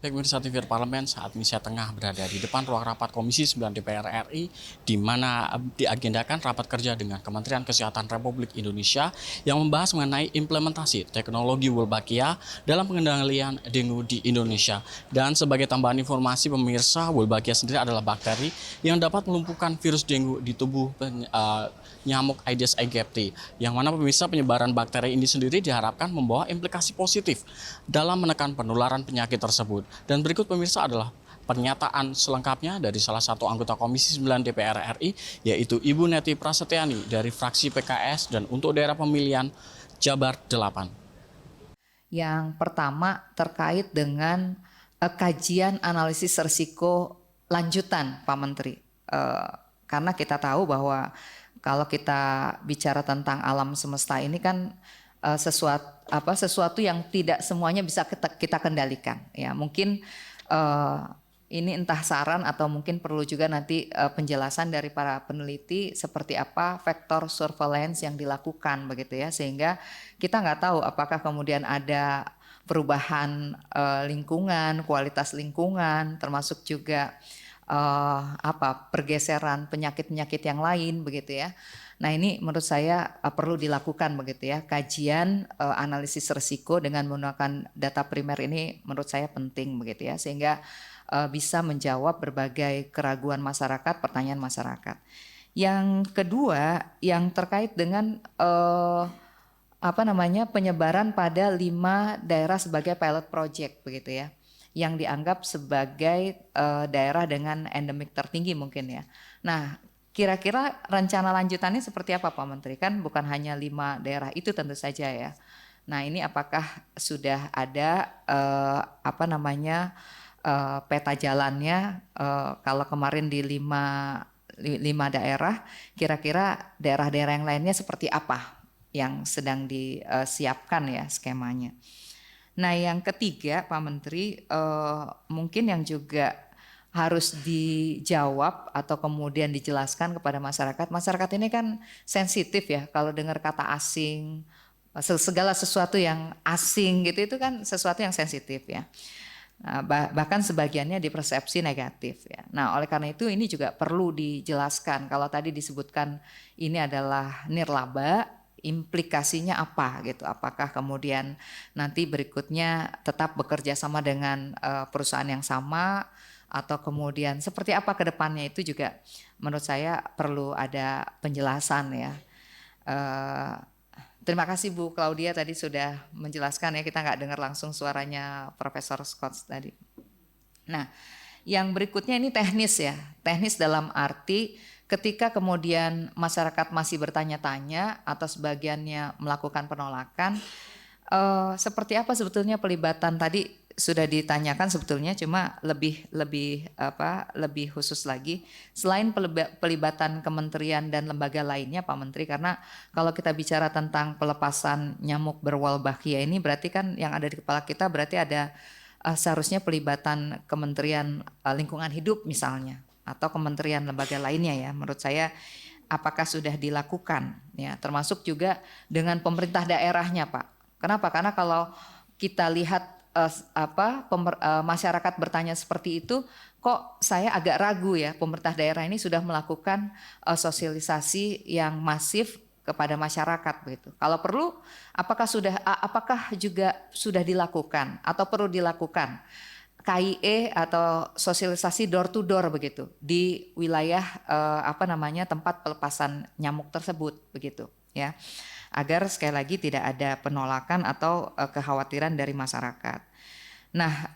Baik pemirsa TV Parlemen, saat ini saya tengah berada di depan ruang rapat Komisi 9 DPR RI, di mana diagendakan rapat kerja dengan Kementerian Kesehatan Republik Indonesia yang membahas mengenai implementasi teknologi Wolbachia dalam pengendalian dengue di Indonesia. Dan sebagai tambahan informasi pemirsa, Wolbachia sendiri adalah bakteri yang dapat melumpuhkan virus dengue di tubuh nyamuk Aedes aegypti, yang mana pemirsa penyebaran bakteri ini sendiri diharapkan membawa implikasi positif dalam menekan penularan penyakit tersebut. Dan berikut pemirsa adalah pernyataan selengkapnya dari salah satu anggota Komisi 9 DPR RI, yaitu Ibu Neti Prasetyani dari fraksi PKS dan untuk daerah pemilihan Jabar 8. Yang pertama terkait dengan kajian analisis risiko lanjutan, Pak Menteri. Karena kita tahu bahwa kalau kita bicara tentang alam semesta ini kan sesuatu yang tidak semuanya bisa kita kendalikan. Ya, mungkin ini entah saran atau mungkin perlu juga nanti penjelasan dari para peneliti seperti apa faktor surveillance yang dilakukan begitu ya, sehingga kita nggak tahu apakah kemudian ada perubahan lingkungan, kualitas lingkungan, termasuk juga pergeseran penyakit-penyakit yang lain begitu ya. Nah ini menurut saya perlu dilakukan begitu ya, kajian analisis risiko dengan menggunakan data primer ini menurut saya penting begitu ya, sehingga bisa menjawab berbagai keraguan masyarakat, pertanyaan masyarakat. Yang kedua yang terkait dengan penyebaran pada 5 daerah sebagai pilot project begitu ya, yang dianggap sebagai daerah dengan endemik tertinggi mungkin ya. Nah kira-kira rencana lanjutannya seperti apa Pak Menteri? Kan bukan hanya 5 daerah itu tentu saja ya. Nah ini apakah sudah ada peta jalannya, kalau kemarin di 5 daerah, kira-kira daerah-daerah yang lainnya seperti apa yang sedang disiapkan ya skemanya. Nah yang ketiga Pak Menteri, mungkin yang juga harus dijawab atau kemudian dijelaskan kepada masyarakat. Masyarakat ini kan sensitif ya kalau dengar kata asing, segala sesuatu yang asing gitu itu kan sesuatu yang sensitif ya. Nah, bahkan sebagiannya dipersepsi negatif ya. Nah oleh karena itu ini juga perlu dijelaskan. Kalau tadi disebutkan ini adalah nirlaba, implikasinya apa gitu? Apakah kemudian nanti berikutnya tetap bekerja sama dengan perusahaan yang sama, atau kemudian seperti apa ke depannya, itu juga menurut saya perlu ada penjelasan ya. Terima kasih Bu Claudia tadi sudah menjelaskan ya, kita nggak dengar langsung suaranya Profesor Scott tadi. Nah yang berikutnya ini teknis ya, teknis dalam arti ketika kemudian masyarakat masih bertanya-tanya atau sebagiannya melakukan penolakan, seperti apa sebetulnya pelibatan tadi sudah ditanyakan sebetulnya, cuma lebih khusus lagi selain pelibatan kementerian dan lembaga lainnya Pak Menteri, karena kalau kita bicara tentang pelepasan nyamuk berwolbachia ini berarti kan yang ada di kepala kita berarti ada seharusnya pelibatan Kementerian Lingkungan Hidup misalnya atau kementerian lembaga lainnya ya. Menurut saya apakah sudah dilakukan ya, termasuk juga dengan pemerintah daerahnya Pak. Kenapa? Karena kalau kita lihat masyarakat bertanya seperti itu, kok saya agak ragu ya, pemerintah daerah ini sudah melakukan sosialisasi yang masif kepada masyarakat begitu. Kalau perlu, apakah juga sudah dilakukan atau perlu dilakukan KIE atau sosialisasi door to door begitu di wilayah tempat pelepasan nyamuk tersebut begitu ya, agar sekali lagi tidak ada penolakan atau kekhawatiran dari masyarakat. Nah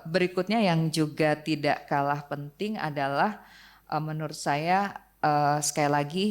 berikutnya yang juga tidak kalah penting adalah menurut saya sekali lagi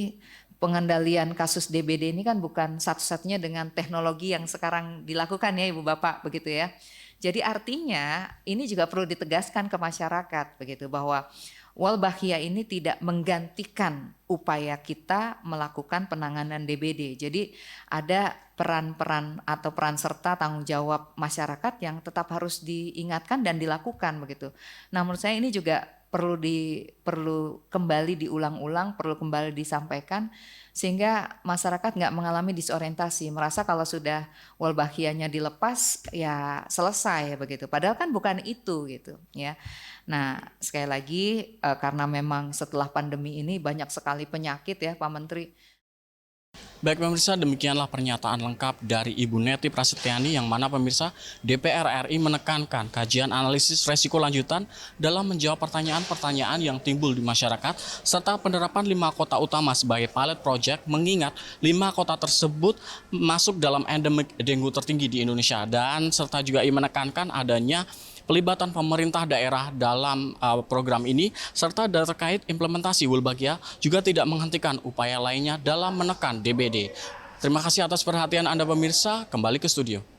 pengendalian kasus DBD ini kan bukan satu-satunya dengan teknologi yang sekarang dilakukan ya Ibu Bapak begitu ya. Jadi artinya ini juga perlu ditegaskan ke masyarakat begitu, bahwa Wolbachia ini tidak menggantikan upaya kita melakukan penanganan DBD. Jadi ada peran-peran atau peran serta tanggung jawab masyarakat yang tetap harus diingatkan dan dilakukan begitu. Nah menurut saya ini juga perlu kembali diulang-ulang, perlu kembali disampaikan sehingga masyarakat nggak mengalami disorientasi, merasa kalau sudah Wolbachianya dilepas ya selesai begitu. Padahal kan bukan itu gitu ya. Nah, sekali lagi karena memang setelah pandemi ini banyak sekali penyakit ya Pak Menteri. Baik pemirsa, demikianlah pernyataan lengkap dari Ibu Neti Prasetyani yang mana pemirsa DPR RI menekankan kajian analisis resiko lanjutan dalam menjawab pertanyaan-pertanyaan yang timbul di masyarakat serta penerapan 5 kota utama sebagai pilot project mengingat 5 kota tersebut masuk dalam endemik dengue tertinggi di Indonesia dan serta juga ia menekankan adanya pelibatan pemerintah daerah dalam program ini serta terkait implementasi Wolbachia juga tidak menghentikan upaya lainnya dalam menekan DBD. Terima kasih atas perhatian Anda pemirsa, kembali ke studio.